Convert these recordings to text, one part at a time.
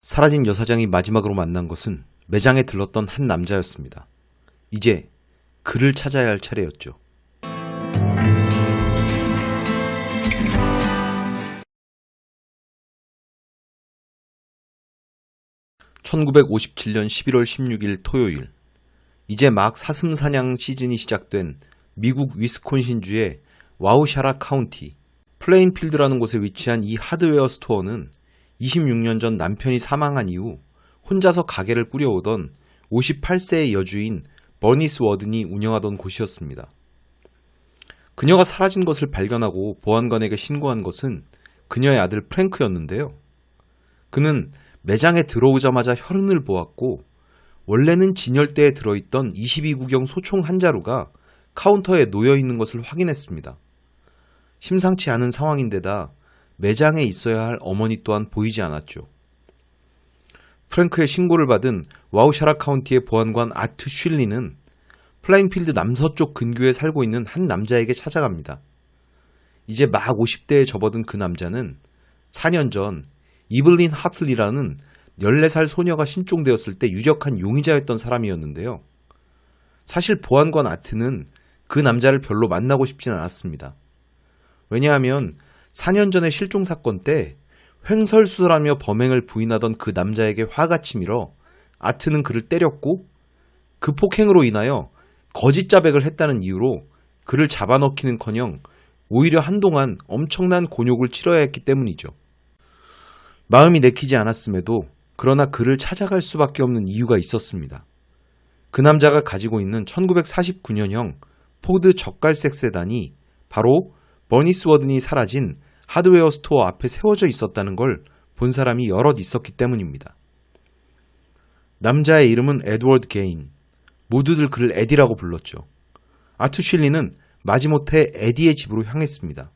사라진 여사장이 마지막으로 만난 것은 매장에 들렀던 한 남자였습니다. 이제 그를 찾아야 할 차례였죠. (1957년 11월 16일) 토요일, 이제 막 사슴사냥 시즌이 시작된 미국 위스콘신주의 와우샤라 카운티 플레인필드라는 곳에 위치한 이 하드웨어 스토어는 26년 전 남편이 사망한 이후 혼자서 가게를 꾸려오던 58세의 여주인 버니스 워든이 운영하던 곳이었습니다. 그녀가 사라진 것을 발견하고 보안관에게 신고한 것은 그녀의 아들 프랭크였는데요. 그는 매장에 들어오자마자 혈흔을 보았고, 원래는 진열대에 들어있던 22구경 소총 한 자루가 카운터에 놓여있는 것을 확인했습니다. 심상치 않은 상황인데다 매장에 있어야 할 어머니 또한 보이지 않았죠. 프랭크의 신고를 받은 와우샤라 카운티의 보안관 아트 쉴리는 플레인필드 남서쪽 근교에 살고 있는 한 남자에게 찾아갑니다. 이제 막 50대에 접어든 그 남자는 4년 전 이블린 하틀리라는 14살 소녀가 신종되었을 때 유력한 용의자였던 사람이었는데요. 사실 보안관 아트는 그 남자를 별로 만나고 싶진 않았습니다. 왜냐하면 4년 전의 실종 사건 때 횡설수설하며 범행을 부인하던 그 남자에게 화가 치밀어 아트는 그를 때렸고, 그 폭행으로 인하여 거짓 자백을 했다는 이유로 그를 잡아넣기는커녕 오히려 한동안 엄청난 곤욕을 치러야 했기 때문이죠. 마음이 내키지 않았음에도 그러나 그를 찾아갈 수밖에 없는 이유가 있었습니다. 그 남자가 가지고 있는 1949년형 포드 젓갈색 세단이 바로 버니스 워든이 사라진 하드웨어 스토어 앞에 세워져 있었다는 걸 본 사람이 여럿 있었기 때문입니다. 남자의 이름은 에드워드 게인, 모두들 그를 에디라고 불렀죠. 아트 쉴리는 마지못해 에디의 집으로 향했습니다.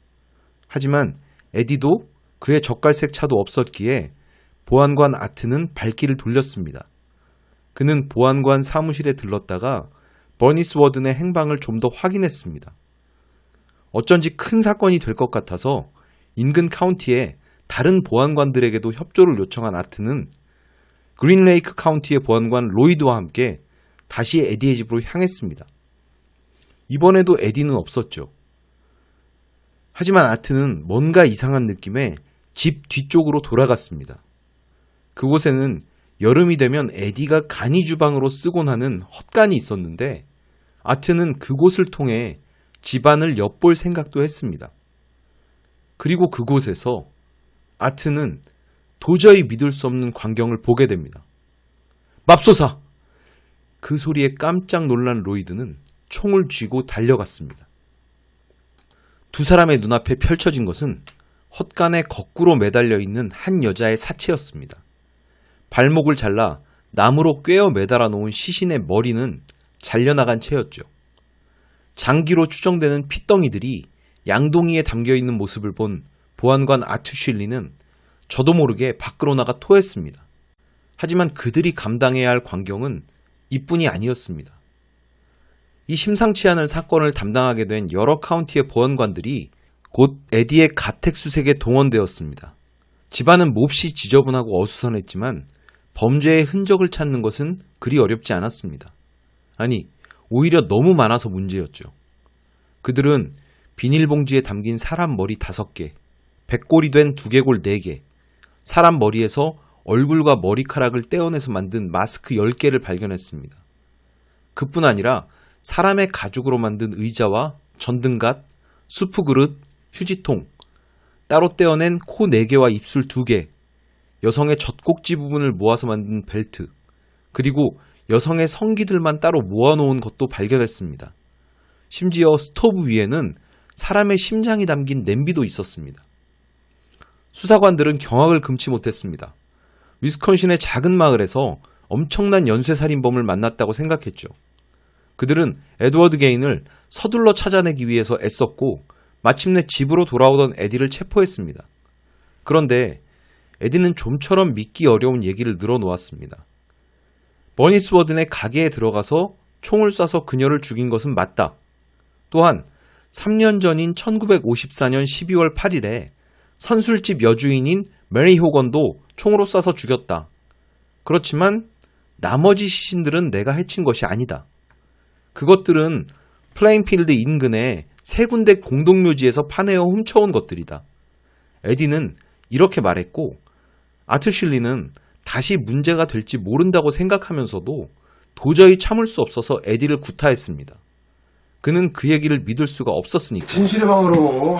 하지만 에디도 그의 젓갈색 차도 없었기에 보안관 아트는 발길을 돌렸습니다. 그는 보안관 사무실에 들렀다가 버니스 워든의 행방을 좀 더 확인했습니다. 어쩐지 큰 사건이 될 것 같아서 인근 카운티에 다른 보안관들에게도 협조를 요청한 아트는 그린레이크 카운티의 보안관 로이드와 함께 다시 에디의 집으로 향했습니다. 이번에도 에디는 없었죠. 하지만 아트는 뭔가 이상한 느낌에 집 뒤쪽으로 돌아갔습니다. 그곳에는 여름이 되면 에디가 간이 주방으로 쓰곤 하는 헛간이 있었는데, 아트는 그곳을 통해 집안을 엿볼 생각도 했습니다. 그리고 그곳에서 아트는 도저히 믿을 수 없는 광경을 보게 됩니다. 맙소사! 그 소리에 깜짝 놀란 로이드는 총을 쥐고 달려갔습니다. 두 사람의 눈앞에 펼쳐진 것은 헛간에 거꾸로 매달려 있는 한 여자의 사체였습니다. 발목을 잘라 나무로 꿰어 매달아 놓은 시신의 머리는 잘려나간 채였죠. 장기로 추정되는 핏덩이들이 양동이에 담겨있는 모습을 본 보안관 아트 쉴리는 저도 모르게 밖으로 나가 토했습니다. 하지만 그들이 감당해야 할 광경은 이뿐이 아니었습니다. 이 심상치 않은 사건을 담당하게 된 여러 카운티의 보안관들이 곧 에디의 가택 수색에 동원되었습니다. 집안은 몹시 지저분하고 어수선했지만 범죄의 흔적을 찾는 것은 그리 어렵지 않았습니다. 아니, 오히려 너무 많아서 문제였죠. 그들은 비닐봉지에 담긴 사람 머리 5개, 백골이 된 두개골 4개, 사람 머리에서 얼굴과 머리카락을 떼어내서 만든 마스크 10개를 발견했습니다. 그뿐 아니라 사람의 가죽으로 만든 의자와 전등갓, 수프 그릇, 휴지통, 따로 떼어낸 코 4개와 입술 2개, 여성의 젖꼭지 부분을 모아서 만든 벨트, 그리고 여성의 성기들만 따로 모아놓은 것도 발견했습니다. 심지어 스토브 위에는 사람의 심장이 담긴 냄비도 있었습니다. 수사관들은 경악을 금치 못했습니다. 위스콘신의 작은 마을에서 엄청난 연쇄살인범을 만났다고 생각했죠. 그들은 에드워드 게인을 서둘러 찾아내기 위해서 애썼고, 마침내 집으로 돌아오던 에디를 체포했습니다. 그런데 에디는 좀처럼 믿기 어려운 얘기를 늘어놓았습니다. 버니스 워든의 가게에 들어가서 총을 쏴서 그녀를 죽인 것은 맞다. 또한 3년 전인 1954년 12월 8일에 선술집 여주인인 메리 호건도 총으로 쏴서 죽였다. 그렇지만 나머지 시신들은 내가 해친 것이 아니다. 그것들은 플레인필드 인근의 세 군데 공동묘지에서 파내어 훔쳐온 것들이다. 에디는 이렇게 말했고, 아트슐리는 다시 문제가 될지 모른다고 생각하면서도 도저히 참을 수 없어서 에디를 구타했습니다. 그는 그 얘기를 믿을 수가 없었으니까. 진실의 방으로.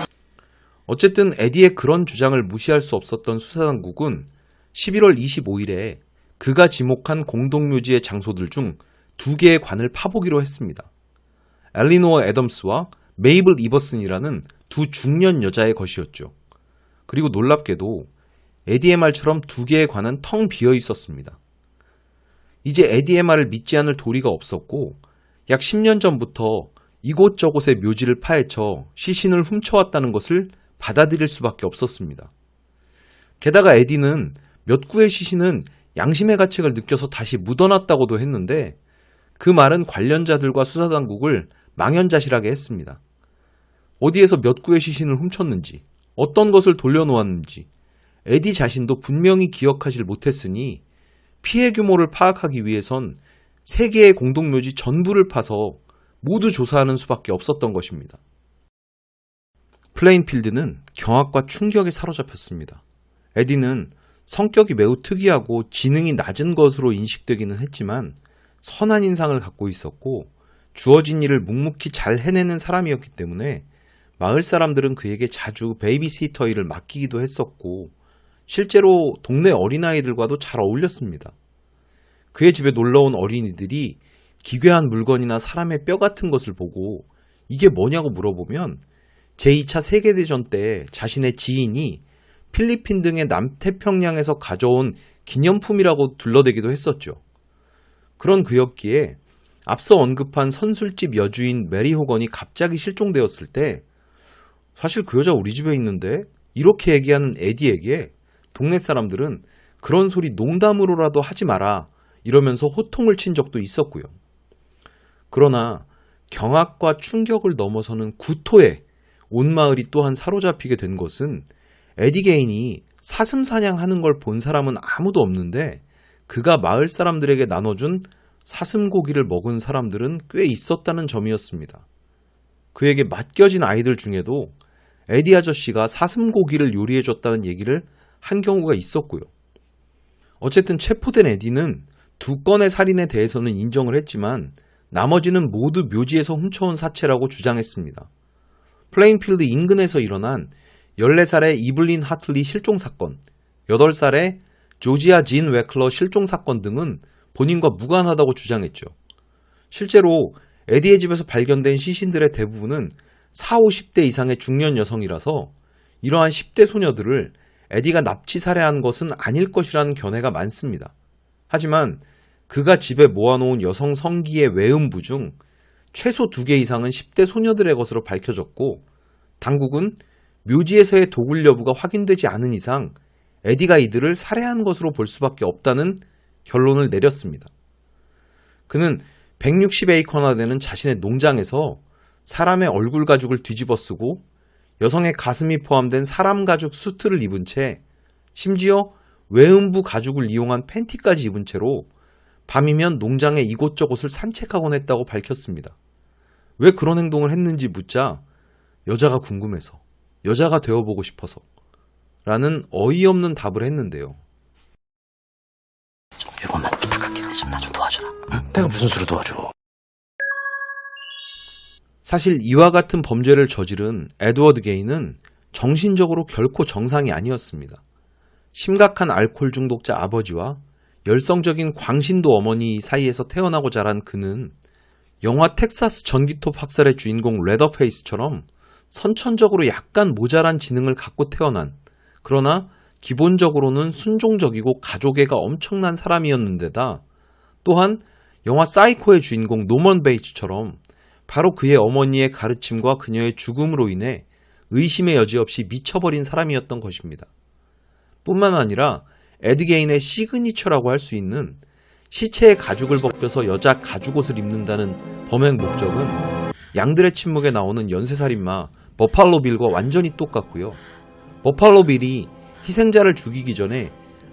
어쨌든 에디의 그런 주장을 무시할 수 없었던 수사당국은 11월 25일에 그가 지목한 공동묘지의 장소들 중 2개의 관을 파보기로 했습니다. 엘리노어 애덤스와 메이블 이버슨이라는 두 중년 여자의 것이었죠. 그리고 놀랍게도 에디의 말처럼 2개의 관은 텅 비어 있었습니다. 이제 에디의 말을 믿지 않을 도리가 없었고, 약 10년 전부터 이곳저곳의 묘지를 파헤쳐 시신을 훔쳐왔다는 것을 받아들일 수밖에 없었습니다. 게다가 에디는 몇 구의 시신은 양심의 가책을 느껴서 다시 묻어놨다고도 했는데, 그 말은 관련자들과 수사당국을 망연자실하게 했습니다. 어디에서 몇 구의 시신을 훔쳤는지, 어떤 것을 돌려놓았는지 에디 자신도 분명히 기억하지 못했으니 피해 규모를 파악하기 위해선 3개의 공동묘지 전부를 파서 모두 조사하는 수밖에 없었던 것입니다. 플레인필드는 경악과 충격에 사로잡혔습니다. 에디는 성격이 매우 특이하고 지능이 낮은 것으로 인식되기는 했지만 선한 인상을 갖고 있었고 주어진 일을 묵묵히 잘 해내는 사람이었기 때문에 마을 사람들은 그에게 자주 베이비시터 일을 맡기기도 했었고 실제로 동네 어린아이들과도 잘 어울렸습니다. 그의 집에 놀러온 어린이들이 기괴한 물건이나 사람의 뼈 같은 것을 보고 이게 뭐냐고 물어보면 제2차 세계대전 때 자신의 지인이 필리핀 등의 남태평양에서 가져온 기념품이라고 둘러대기도 했었죠. 그런 그였기에 앞서 언급한 선술집 여주인 메리 호건이 갑자기 실종되었을 때 사실 그 여자 우리 집에 있는데 이렇게 얘기하는 에디에게 동네 사람들은 그런 소리 농담으로라도 하지 마라 이러면서 호통을 친 적도 있었고요. 그러나 경악과 충격을 넘어서는 구토에 온 마을이 또한 사로잡히게 된 것은 에디 게인이 사슴 사냥하는 걸 본 사람은 아무도 없는데 그가 마을 사람들에게 나눠준 사슴 고기를 먹은 사람들은 꽤 있었다는 점이었습니다. 그에게 맡겨진 아이들 중에도 에디 아저씨가 사슴 고기를 요리해줬다는 얘기를 한 경우가 있었고요. 어쨌든 체포된 에디는 2건의 살인에 대해서는 인정을 했지만 나머지는 모두 묘지에서 훔쳐온 사체라고 주장했습니다. 플레인필드 인근에서 일어난 14살의 이블린 하틀리 실종 사건, 8살의 조지아 진 웨클러 실종 사건 등은 본인과 무관하다고 주장했죠. 실제로 에디의 집에서 발견된 시신들의 대부분은 40, 50대 이상의 중년 여성이라서 이러한 10대 소녀들을 에디가 납치 살해한 것은 아닐 것이라는 견해가 많습니다. 하지만 그가 집에 모아놓은 여성 성기의 외음부 중 최소 2개 이상은 10대 소녀들의 것으로 밝혀졌고 당국은 묘지에서의 도굴 여부가 확인되지 않은 이상 에디가 이들을 살해한 것으로 볼 수밖에 없다는 결론을 내렸습니다. 그는 160에이커나 되는 자신의 농장에서 사람의 얼굴 가죽을 뒤집어 쓰고 여성의 가슴이 포함된 사람 가죽 수트를 입은 채 심지어 외음부 가죽을 이용한 팬티까지 입은 채로 밤이면 농장의 이곳저곳을 산책하곤 했다고 밝혔습니다. 왜 그런 행동을 했는지 묻자 여자가 궁금해서, 여자가 되어보고 싶어서 라는 어이없는 답을 했는데요. 이것만 부탁할게. 좀 나 좀 도와줘라. 응? 내가 무슨 수로 도와줘? 사실 이와 같은 범죄를 저지른 에드워드 게인은 정신적으로 결코 정상이 아니었습니다. 심각한 알코올 중독자 아버지와 열성적인 광신도 어머니 사이에서 태어나고 자란 그는 영화 텍사스 전기톱 학살의 주인공 레더페이스처럼 선천적으로 약간 모자란 지능을 갖고 태어난, 그러나 기본적으로는 순종적이고 가족애가 엄청난 사람이었는데다 또한 영화 사이코의 주인공 노먼 베이츠처럼 바로 그의 어머니의 가르침과 그녀의 죽음으로 인해 의심의 여지 없이 미쳐버린 사람이었던 것입니다. 뿐만 아니라 에드 게인의 시그니처라고 할 수 있는 시체의 가죽을 벗겨서 여자 가죽옷을 입는다는 범행 목적은 양들의 침묵에 나오는 연쇄살인마 버팔로 빌과 완전히 똑같고요. 버팔로 빌이 희생자를 죽이기 전에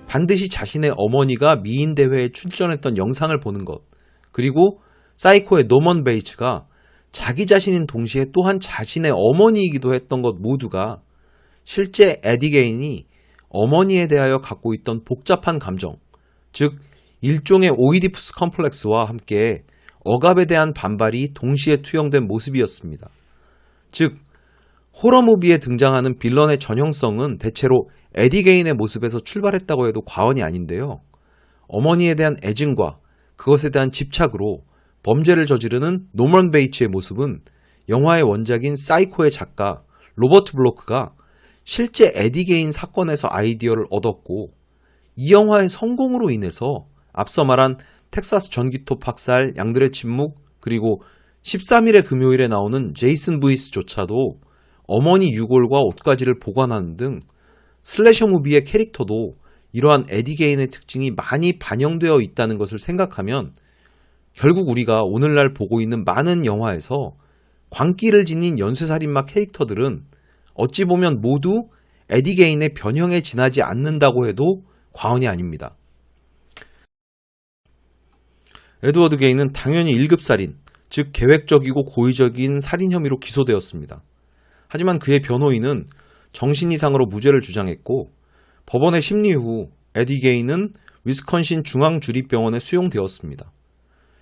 반드시 자신의 어머니가 미인 대회에 출전했던 영상을 보는 것, 그리고 사이코의 노먼 베이츠가 자기 자신인 동시에 또한 자신의 어머니이기도 했던 것 모두가 실제 에디 게인이 어머니에 대하여 갖고 있던 복잡한 감정, 즉 일종의 오이디푸스 컴플렉스와 함께 억압에 대한 반발이 동시에 투영된 모습이었습니다. 즉 호러무비에 등장하는 빌런의 전형성은 대체로 에디 게인의 모습에서 출발했다고 해도 과언이 아닌데요. 어머니에 대한 애증과 그것에 대한 집착으로 범죄를 저지르는 노먼 베이츠의 모습은 영화의 원작인 사이코의 작가 로버트 블로크가 실제 에디 게인 사건에서 아이디어를 얻었고, 이 영화의 성공으로 인해서 앞서 말한 텍사스 전기톱 학살, 양들의 침묵, 그리고 13일의 금요일에 나오는 제이슨 브이스조차도 어머니 유골과 옷가지를 보관하는 등 슬래셔 무비의 캐릭터도 이러한 에디 게인의 특징이 많이 반영되어 있다는 것을 생각하면 결국 우리가 오늘날 보고 있는 많은 영화에서 광기를 지닌 연쇄살인마 캐릭터들은 어찌 보면 모두 에디 게인의 변형에 지나지 않는다고 해도 과언이 아닙니다. 에드워드 게인은 당연히 1급 살인, 즉 계획적이고 고의적인 살인 혐의로 기소되었습니다. 하지만 그의 변호인은 정신 이상으로 무죄를 주장했고, 법원의 심리 후 에디 게인은 위스콘신 중앙주립병원에 수용되었습니다.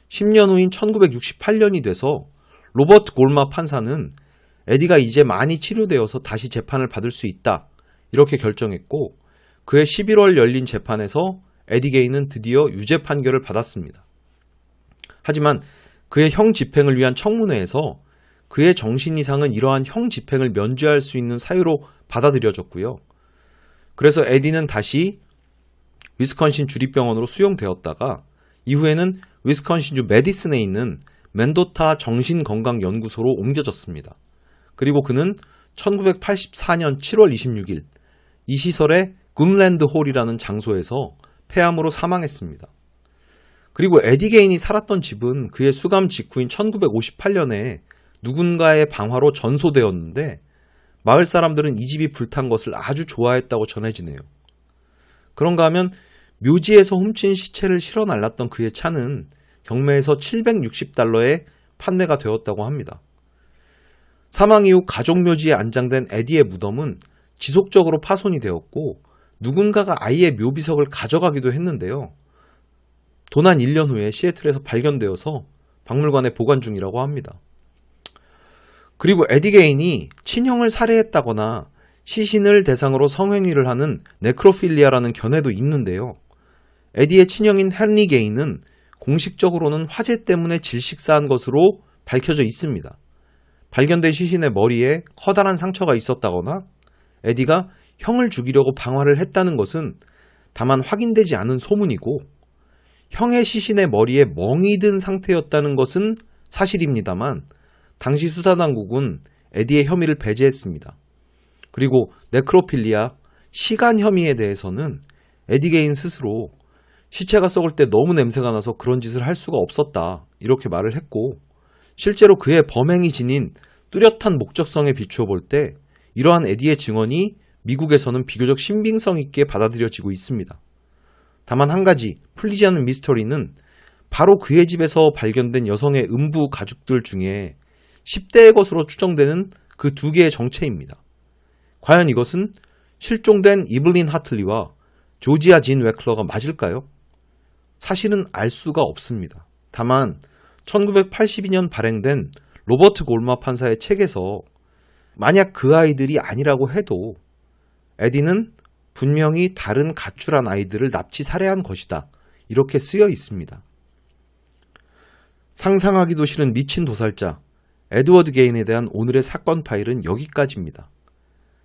10년 후인 1968년이 돼서 로버트 골마 판사는 에디가 이제 많이 치료되어서 다시 재판을 받을 수 있다, 이렇게 결정했고, 그해 11월 열린 재판에서 에디 게인은 드디어 유죄 판결을 받았습니다. 하지만 그의 형 집행을 위한 청문회에서 그의 정신 이상은 이러한 형 집행을 면죄할 수 있는 사유로 받아들여졌고요. 그래서 에디는 다시 위스콘신 주립병원으로 수용되었다가 이후에는 위스콘신주 메디슨에 있는 맨도타 정신건강연구소로 옮겨졌습니다. 그리고 그는 1984년 7월 26일 이 시설의 굿랜드 홀이라는 장소에서 폐암으로 사망했습니다. 그리고 에디 게인이 살았던 집은 그의 수감 직후인 1958년에 누군가의 방화로 전소되었는데, 마을 사람들은 이 집이 불탄 것을 아주 좋아했다고 전해지네요. 그런가 하면 묘지에서 훔친 시체를 실어 날랐던 그의 차는 경매에서 $760에 판매가 되었다고 합니다. 사망 이후 가족묘지에 안장된 에디의 무덤은 지속적으로 파손이 되었고, 누군가가 아이의 묘비석을 가져가기도 했는데요. 도난 1년 후에 시애틀에서 발견되어서 박물관에 보관 중이라고 합니다. 그리고 에디 게인이 친형을 살해했다거나 시신을 대상으로 성행위를 하는 네크로필리아라는 견해도 있는데요. 에디의 친형인 헨리 게인은 공식적으로는 화재 때문에 질식사한 것으로 밝혀져 있습니다. 발견된 시신의 머리에 커다란 상처가 있었다거나 에디가 형을 죽이려고 방화를 했다는 것은 다만 확인되지 않은 소문이고, 형의 시신의 머리에 멍이 든 상태였다는 것은 사실입니다만 당시 수사당국은 에디의 혐의를 배제했습니다. 그리고 네크로필리아, 시간 혐의에 대해서는 에디 게인 스스로 시체가 썩을 때 너무 냄새가 나서 그런 짓을 할 수가 없었다, 이렇게 말을 했고, 실제로 그의 범행이 지닌 뚜렷한 목적성에 비추어 볼 때 이러한 에디의 증언이 미국에서는 비교적 신빙성 있게 받아들여지고 있습니다. 다만 한 가지 풀리지 않는 미스터리는 바로 그의 집에서 발견된 여성의 음부 가죽들 중에 10대의 것으로 추정되는 그 2개의 정체입니다. 과연 이것은 실종된 이블린 하틀리와 조지아 진 웨클러가 맞을까요? 사실은 알 수가 없습니다. 다만 1982년 발행된 로버트 골마 판사의 책에서 만약 그 아이들이 아니라고 해도 에디는 분명히 다른 가출한 아이들을 납치 살해한 것이다, 이렇게 쓰여 있습니다. 상상하기도 싫은 미친 도살자 에드워드 게인에 대한 오늘의 사건 파일은 여기까지입니다.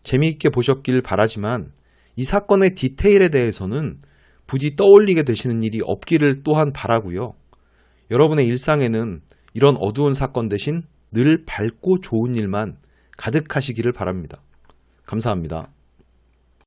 재미있게 보셨길 바라지만 이 사건의 디테일에 대해서는 부디 떠올리게 되시는 일이 없기를 또한 바라고요. 여러분의 일상에는 이런 어두운 사건 대신 늘 밝고 좋은 일만 가득하시기를 바랍니다. 감사합니다.